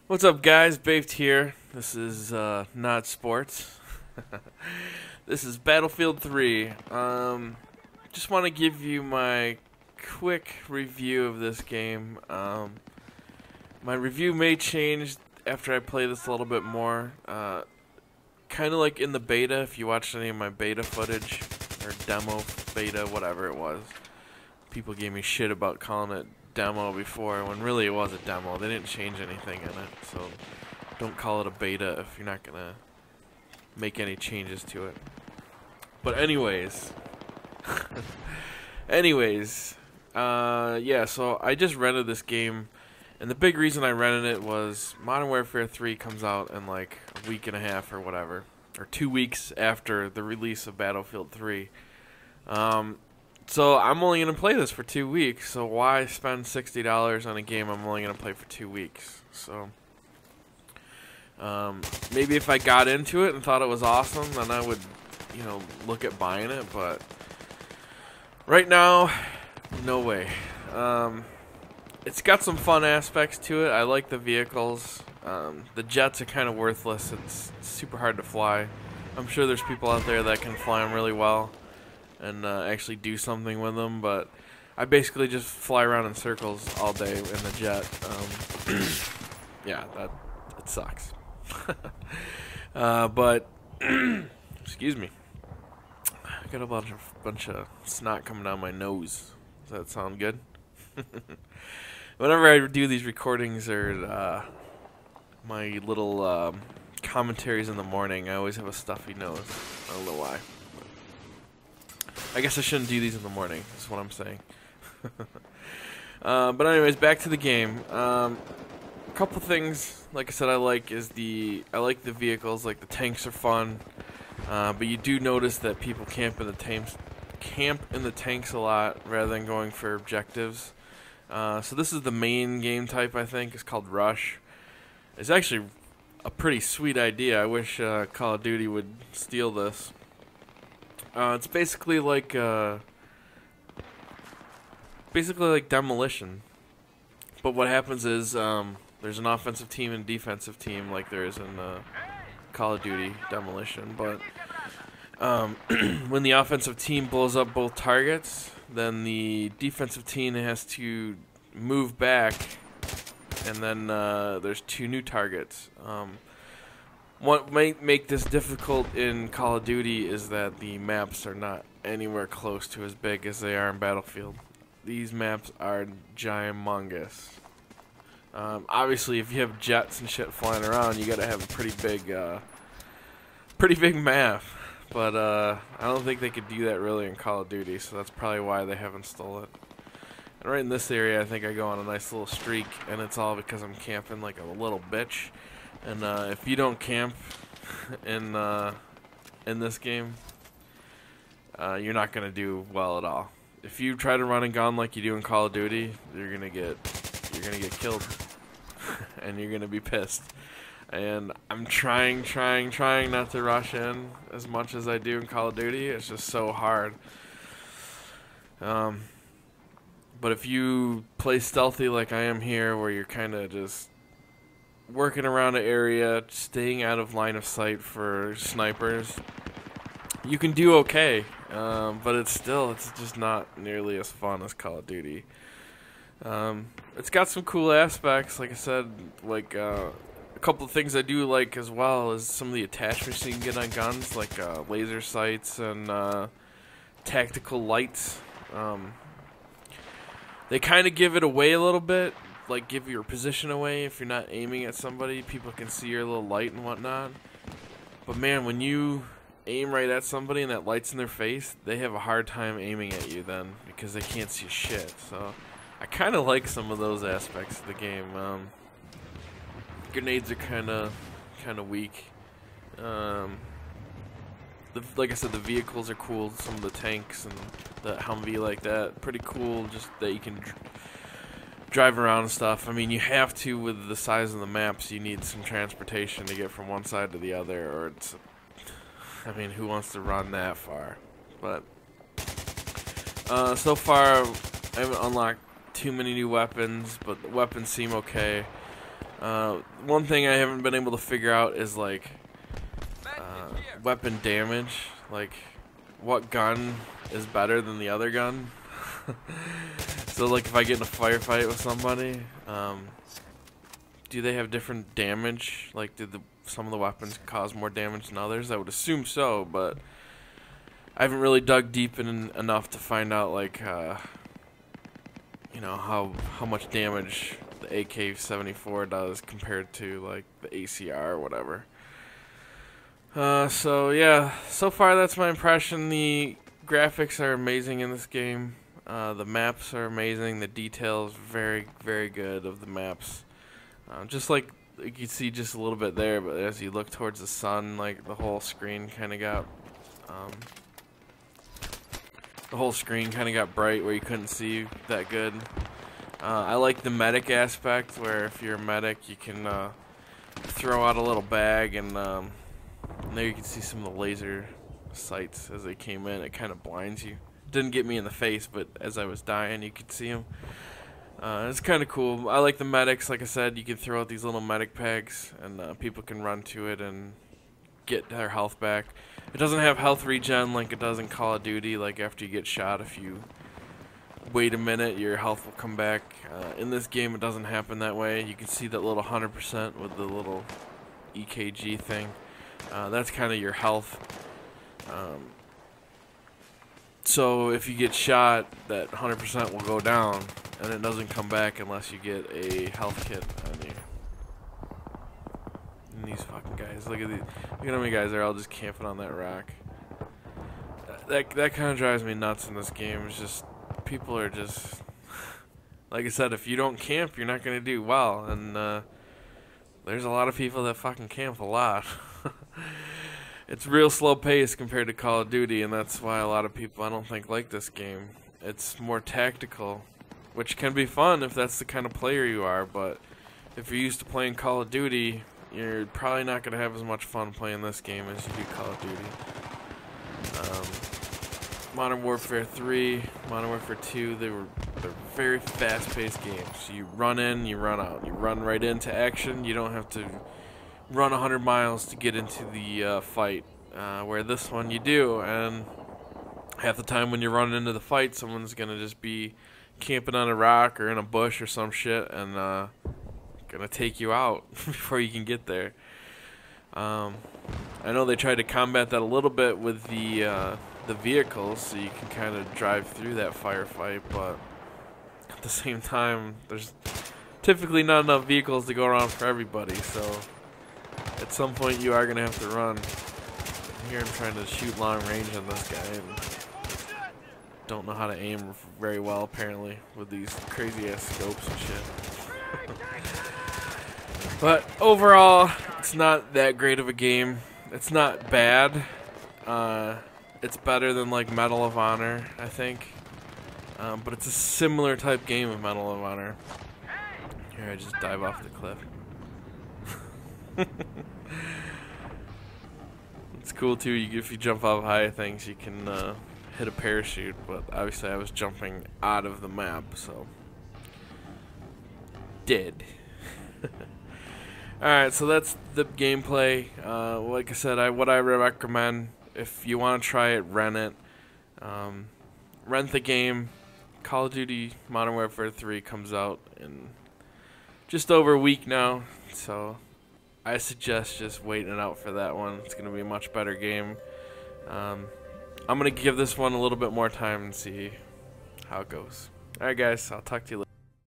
What's up, guys? Baefed here. This is not sports. This is Battlefield 3. Just want to give you my quick review of this game. My review may change after I play this a little bit more. Kind of like in the beta, if you watched any of my beta footage, or demo, beta, whatever it was. People gave me shit about calling it demo before, when really it was a demo. They didn't change anything in it, so don't call it a beta if you're not gonna make any changes to it. But anyways, yeah, so I just rented this game, and the big reason I rented it was Modern Warfare 3 comes out in like a week and a half or whatever, or 2 weeks after the release of Battlefield 3. So I'm only going to play this for 2 weeks, so why spend $60 on a game I'm only going to play for 2 weeks? So maybe if I got into it and thought it was awesome, then I would, look at buying it, but right now, no way. It's got some fun aspects to it. I like the vehicles. The jets are kind of worthless. It's super hard to fly. I'm sure there's people out there that can fly them really well and actually do something with them, but I basically just fly around in circles all day in the jet. Yeah, it sucks. But excuse me, I got a bunch of snot coming down my nose. Does that sound good? Whenever I do these recordings or my little commentaries in the morning, I always have a stuffy nose. I don't know why. I guess I shouldn't do these in the morning, is what I'm saying. But anyways, back to the game. A couple things, like I said, I like the vehicles. Like the tanks are fun, but you do notice that people camp in the tanks a lot rather than going for objectives. So this is the main game type, I think. It's called Rush. It's actually a pretty sweet idea. I wish Call of Duty would steal this. It's basically like Demolition, but what happens is there's an offensive team and defensive team like there is in Call of Duty Demolition. But when the offensive team blows up both targets, then the defensive team has to move back, and then there's 2 new targets. What might make this difficult in Call of Duty is that the maps are not anywhere close to as big as they are in Battlefield. These maps are ginormous. Obviously, if you have jets and shit flying around, you gotta have a pretty big map. But I don't think they could do that really in Call of Duty, so that's probably why they haven't stole it. And right in this area, I think I go on a nice little streak, and it's all because I'm camping like a little bitch. And if you don't camp in this game, you're not gonna do well at all. If you try to run and gun like you do in Call of Duty, you're gonna get killed, and you're gonna be pissed. And I'm trying not to rush in as much as I do in Call of Duty. It's just so hard. But if you play stealthy like I am here, where you're kind of just working around an area, staying out of line of sight for snipers, you can do okay, but it's just not nearly as fun as Call of Duty. It's got some cool aspects, like I said, like a couple of things I do like as well is some of the attachments you can get on guns, like laser sights and tactical lights. They kind of give it away a little bit, like give your position away. If you're not aiming at somebody, people can see your little light and whatnot. But man, when you aim right at somebody and that light's in their face, they have a hard time aiming at you then because they can't see shit. So I kind of like some of those aspects of the game. Grenades are kind of weak. Like I said, the vehicles are cool. Some of the tanks and the Humvee like that, pretty cool. Just that you can drive around and stuff. I mean, you have to with the size of the maps. You need some transportation to get from one side to the other, or it's. I mean, who wants to run that far? But so far, I haven't unlocked too many new weapons, but the weapons seem okay. One thing I haven't been able to figure out is like weapon damage. Like, what gun is better than the other gun? So, like, if I get in a firefight with somebody, do they have different damage? Like, did some of the weapons cause more damage than others? I would assume so, but I haven't really dug deep in enough to find out, like, you know, how much damage the AK-74 does compared to, like, the ACR or whatever. So yeah, so far that's my impression. The graphics are amazing in this game. The maps are amazing. The details very, very good of the maps. Just like you can see just a little bit there, but as you look towards the sun, like the whole screen kind of got bright where you couldn't see that good. I like the medic aspect, where if you're a medic, you can throw out a little bag, and there you can see some of the laser sights as they came in. It kind of blinds you. Didn't get me in the face, but as I was dying, you could see them. It's kind of cool. I like the medics. Like I said, you can throw out these little medic packs, and people can run to it and get their health back. It doesn't have health regen like it does in Call of Duty. Like, after you get shot, if you wait a minute, your health will come back. In this game, it doesn't happen that way. You can see that little 100% with the little EKG thing. That's kind of your health. So if you get shot, that 100% will go down, and it doesn't come back unless you get a health kit on you. And these fucking guys, look at how many guys are all just camping on that rock. That kind of drives me nuts in this game. It's just, people are just, like I said, if you don't camp, you're not gonna do well, and there's a lot of people that fucking camp a lot. It's real slow pace compared to Call of Duty, and that's why a lot of people, I don't think, like this game. It's more tactical, which can be fun if that's the kind of player you are, but if you're used to playing Call of Duty, you're probably not going to have as much fun playing this game as you do Call of Duty. Modern Warfare 3, Modern Warfare 2, they're very fast-paced games. You run in, you run out. You run right into action. You don't have to run 100 miles to get into the fight, where this one you do, and half the time when you're running into the fight, someone's gonna just be camping on a rock or in a bush or some shit, and gonna take you out before you can get there. I know they tried to combat that a little bit with the vehicles, so you can kind of drive through that firefight, but at the same time, there's typically not enough vehicles to go around for everybody, so at some point you are going to have to run. Here I'm trying to shoot long range on this guy, and don't know how to aim very well, apparently, with these crazy ass scopes and shit. But overall, it's not that great of a game. It's not bad. It's better than like Medal of Honor, I think. But it's a similar type game of Medal of Honor. Here, I just dive off the cliff. It's cool too. If you jump off high things, you can hit a parachute. But obviously, I was jumping out of the map, so dead. All right, so that's the gameplay. Like I said, what I recommend, if you want to try it, rent it. Rent the game. Call of Duty Modern Warfare 3 comes out in just over a week now, so I suggest just waiting it out for that one. It's going to be a much better game. I'm going to give this one a little bit more time and see how it goes. Alright guys, I'll talk to you later.